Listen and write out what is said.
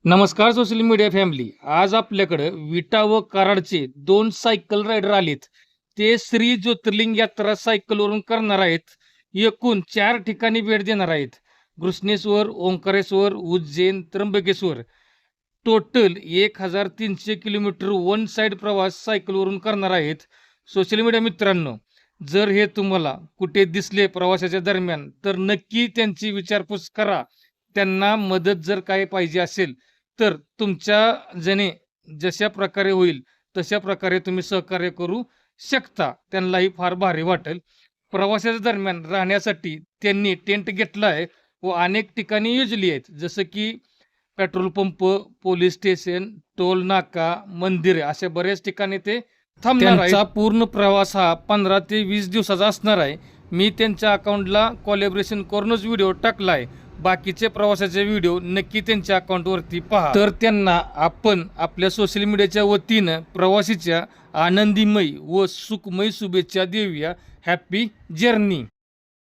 नमस्कार social media family. आज आपल्याकडे विटा व कराडचे दोन सायकल रायडर आलेत. ते श्री ज्योतिर्लिंग यात्रा सायकलवरून करणार आहेत. एकूण 4 ठिकाणी भेट देणार आहेत. Grishneshwar, Omkareshwar, Ujjain, Trimbakeshwar. Total 1300 kilometre one side प्रवास सायकलवरून करणार आहेत. सोशल मीडिया मित्रांनो, जर हे तुम्हाला कुठे दिसले प्रवासाच्या दरम्यान तर नक्की त्यांची विचारपूस करा. त्यांना मदत जर काही पाहिजे असेल तर तुमच्या जने जशा प्रकारे होईल तशा प्रकारे तुम्ही सहकार्य करू शकता. त्यांनाही फार भारी वाटेल. प्रवासाच्या दरम्यान राहण्यासाठी त्यांनी टेंट घेतला आहे व अनेक ठिकाणी योजली आहेत, जसं की petrol pump, police station, toll नाका, मंदिर अशा बऱ्याच ठिकाणी ते थांबणार आहेत. त्यांचा पूर्ण प्रवास हा 15 ते 20 दिवसाचा असणार आहे. मी त्यांच्या अकाउंटला कोलॅबरेशन करूनच व्हिडिओ टाकला आहे. बाकीचे प्रवासाचे व्हिडिओ नक्की त्यांच्या अकाउंटवरती पहा. तर त्यांना आपण आपल्या सोशल मीडियाच्या वतीनं प्रवासीच्या आनंदीमय व सुखमय शुभेच्छा देऊया. Happy journey.